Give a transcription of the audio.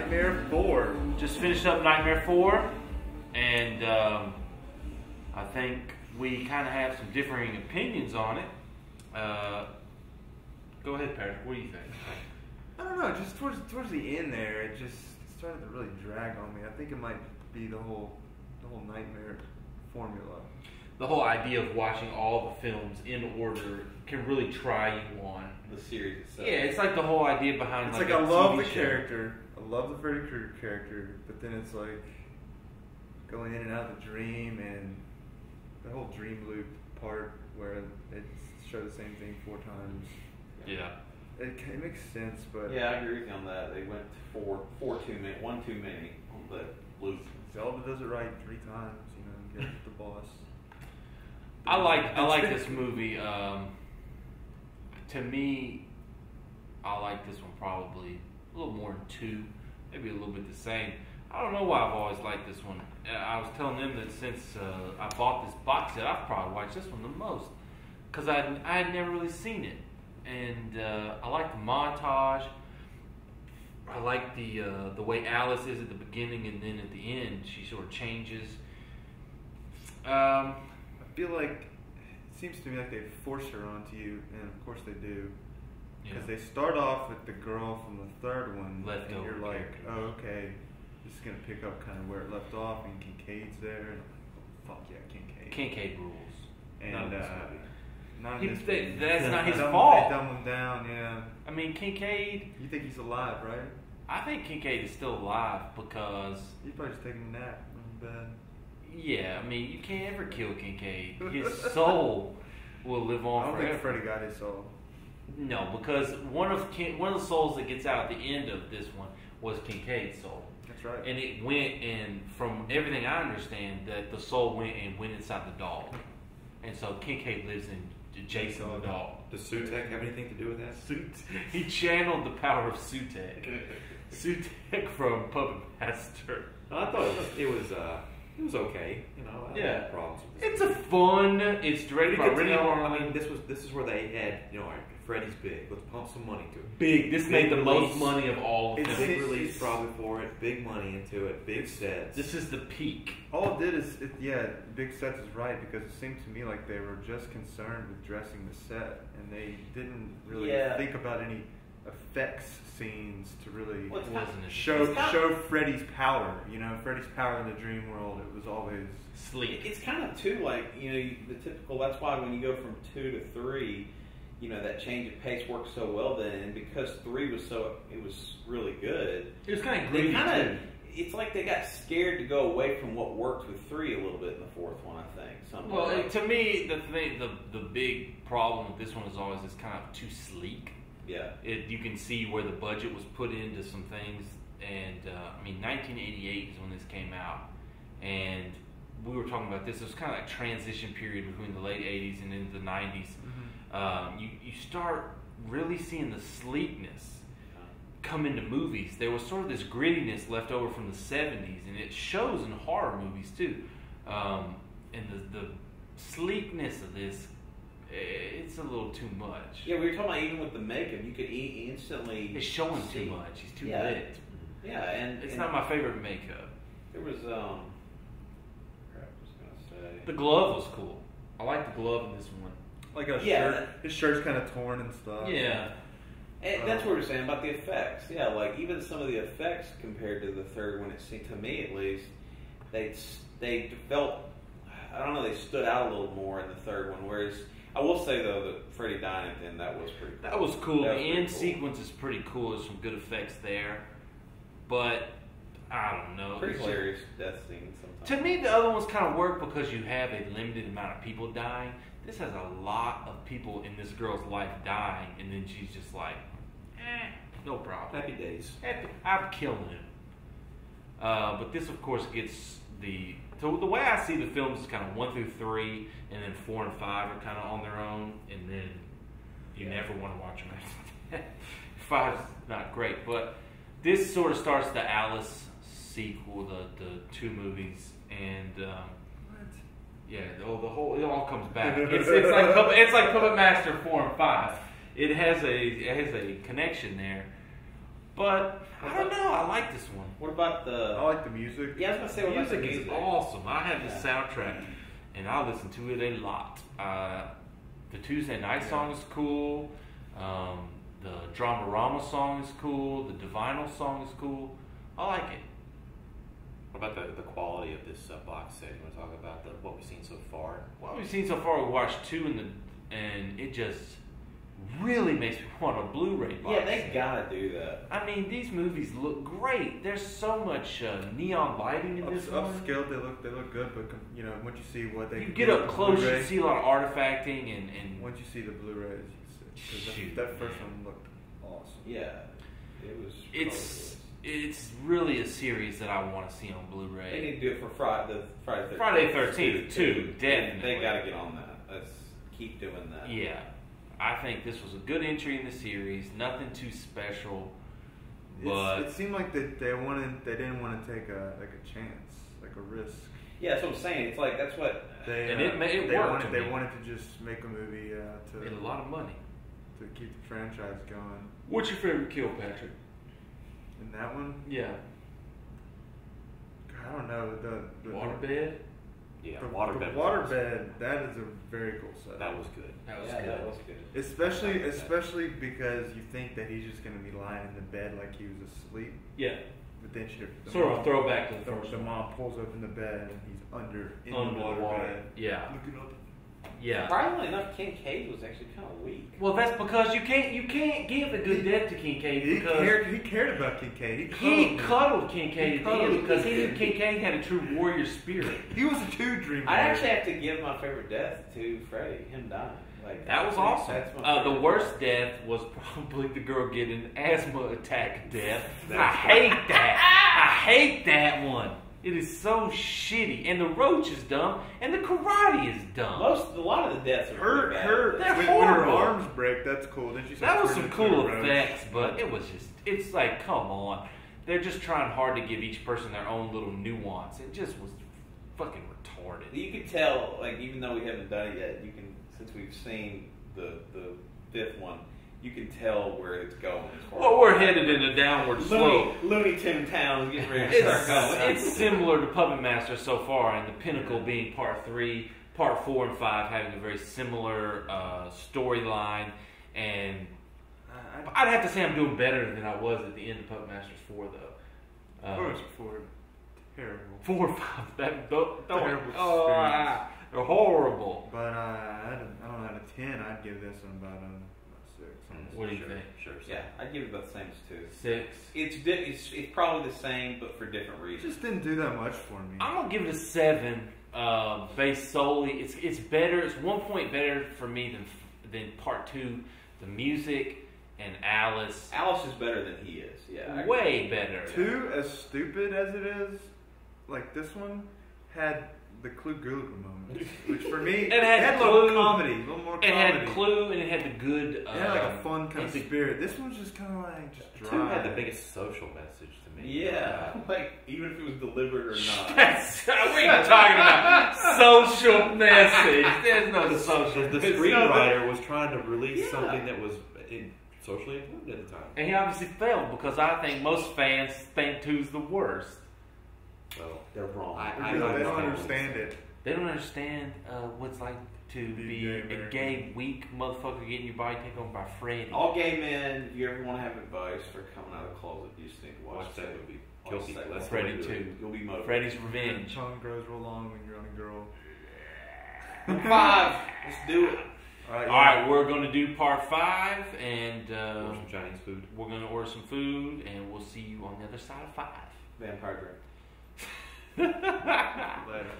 Nightmare 4. Just finished up Nightmare 4, and I think we kind of have some differing opinions on it. Go ahead, Patrick. What do you think? I don't know. Just towards the end there, it just started to really drag on me. I think it might be the whole Nightmare formula. The whole idea of watching all the films in order can really try you on the series itself. Yeah, it's like the whole idea behind. It's like I love the character. I love the Freddy Krueger character, but then it's like going in and out of the dream and the whole dream loop part where it shows the same thing 4 times. Yeah. It makes sense, but yeah, I agree with you on that. They went four too many, one too many on the loop. Zelda does it right 3 times, you know, get the boss. I like this movie. To me, I like this one probably a little more than 2, maybe a little bit the same. I don't know why I've always liked this one. I was telling them that since I bought this box set, I've probably watched this one the most because I had never really seen it, and I like the montage. I like the way Alice is at the beginning and then at the end she sort of changes. I feel like it seems to me like they force her onto you, and of course they do. Because they start off with the girl from the 3rd one, Left and over you're like, character. oh, okay, this is going to pick up kind of where it left off, and Kincaid's there, and I'm like, oh, fuck yeah, Kincaid. Kincaid rules. And, Not in this that's movie. not his They fault. dumb him down, yeah. I mean, Kincaid, You think he's alive, right? I think Kincaid is still alive because, He's probably just taking a nap in bed. yeah, I mean, you can't ever kill Kincaid. His soul will live on I don't forever. think Freddy got his soul. No, because one of the souls that gets out at the end of this one was Kincaid's soul. That's right. And it went, and from everything I understand, that the soul went inside the dog. And so Kincaid lives in Jason the dog. Does Sutek have anything to do with that? He channeled the power of Sutek. Sutek from Puppet Master. I thought it was okay. You know, I had problems with this. It's a fun. It's directed by Rennie Harlan. I mean, this is where they had, you know, Freddy's big. Let's pump some money to it. Big. This made the release. most money of all. It's films. Big release probably for it. Big money into it. Big sets. This is the peak. All it did is, big sets is right, because it seemed to me like they were just concerned with dressing the set, and they didn't really think about any effects scenes to really show Freddy's power. You know, Freddy's power in the dream world, it was always sleek. It's kind of too like, you know, the typical. That's why when you go from 2 to 3, you know, that change of pace works so well then, and because 3 was really good. It was kind of gritty too. It's like they got scared to go away from what worked with 3 a little bit in the 4th one, I think. Well, to me, the big problem with this one is always it's kind of too sleek. Yeah. You can see where the budget was put into some things, and I mean, 1988 is when this came out, and we were talking about this. It was kind of like transition period between the late 80s and into the 90s. Mm-hmm. You start really seeing the sleekness come into movies. There was sort of this grittiness left over from the 70s, and it shows in horror movies too. And the sleekness of this, it's a little too much. Yeah, we were talking about even with the makeup, you could instantly. It's showing too much. He's too lit. Yeah, and it's not my favorite makeup. There was crap, I was gonna say. The glove was cool. I like the glove in this one. like a shirt. His shirt's kind of torn and stuff. Yeah. And that's what we're saying about the effects. Yeah, like even some of the effects compared to the 3rd one, it seemed to me at least, they felt, I don't know, they stood out a little more in the 3rd one. Whereas I will say though that Freddy dying at the end, that was pretty cool. That was cool. The end sequence is pretty cool. There's some good effects there, but I don't know. Pretty hilarious death scene sometimes. To me, the other ones kind of work because you have a limited amount of people dying. This has a lot of people in this girl's life dying, and then she's just like, no problem. Happy days. I'm killing him. But this, of course, gets so the way I see the films is kind of 1 through 3, and then 4 and 5 are kind of on their own, and then you never want to watch them after that. 5's not great, but this sort of starts the Alice sequel, the 2 movies, and yeah, it all comes back. It's like Puppet Master 4 and 5. It has a connection there, But I don't know. I like this one. What about the? I like the music. Yeah, I was gonna say, The what about the music is awesome. I have the soundtrack, and I listen to it a lot. The Tuesday Night song is cool. The Dramarama song is cool. The Divinal song is cool. I like it. What about the quality of this box set? You want to talk about what we've seen so far? What we've seen so far, we watched 2 and it just really makes me want a Blu-ray box. Yeah, they gotta do that. I mean, these movies look great. There's so much neon lighting in this one. Upscaled, they look good, but you know, once you see what they you get up close, you see a lot of artifacting and once you see the Blu-rays, that first one looked awesome. Yeah, it was. It's really a series that I want to see on Blu-ray. They need to do it for Friday 13th too. Definitely, they got to get on that. Let's keep doing that. Yeah, I think this was a good entry in the series. Nothing too special, but it seemed like they didn't want to take a chance, like a risk. Yeah, that's what I'm saying. It's like that's what it worked. They wanted to just make a movie to made a lot of money to keep the franchise going. What's your favorite kill, Patrick? In that one? Yeah. I don't know. The waterbed? Yeah, the waterbed. The waterbed, that is a very cool set. That was good. That was good. Especially because you think that he's just going to be lying in the bed like he was asleep. Yeah. But then sort of a throwback to the first one. The mom pulls open the bed and he's under the water. Yeah. Looking up. Yeah. Surprisingly enough, Kincaid was actually kind of weak. Well, that's because you can't give a good death to Kincaid because he cared about Kincaid. He cuddled Kincaid at the end because he knew Kincaid had a true warrior spirit. He was a true dreamer. I actually have to give my favorite death to Freddie, him dying. Like that was awesome. The worst death was probably the girl getting an asthma attack death. I hate that. I hate that one. It is so shitty, and the roach is dumb, and the karate is dumb. A lot of the deaths are they're when horrible. Her arms break, that's cool. Then she that was some cool effects, but it was it's like, come on. They're just trying hard to give each person their own little nuance. It just was fucking retarded. You could tell, like, even though we haven't done it yet, since we've seen the 5th one, you can tell where it's going. Well, we're headed in a downward slope. Looney Tune Town is getting ready to start going. It's similar to Puppet Master so far, and the pinnacle being Part 3, Part 4 and 5 having a very similar storyline. And I'd have to say I'm doing better than I was at the end of Puppet Masters 4, though. What was 4? Terrible. 4 or 5. They're horrible. But I don't know, out of 10, I'd give this one about 6. What do you think? Sure. Yeah, I'd give it about the same as 2. 6. It's probably the same, but for different reasons. It just didn't do that much for me. I'm gonna give it a 7, based solely. It's better. It's 1 point better for me than Part 2. The music and Alice. Alice is better than he is. Yeah, way better. 2, as stupid as it is, like this one, had the Clue Gulager moment, which for me it had a little comedy, a little more comedy. It had Clue and it had the good. It had like a fun kind of spirit. This one's just kind of like just dry. 2 had the biggest social message to me. Yeah, like even if it was delivered or not. What are you talking about? Social message. There's no social. The screenwriter was trying to release something that was socially important at the time, and he obviously failed because I think most fans think 2's the worst. Well, they're wrong. They don't understand it. They don't understand what it's like to be a gay, weak motherfucker getting your body taken over by Freddy. All gay men, if you ever want to have advice for coming out of the closet, you just think, watch that movie. Kill people. That's Freddy 2. You'll be motivated. Freddy's Revenge. Your tongue grows real long when you're on a girl. 5. Let's do it. All right, we're going to do Part 5, and order some Chinese food. We're going to order some food, and we'll see you on the other side of 5. Vampire Drink. Later.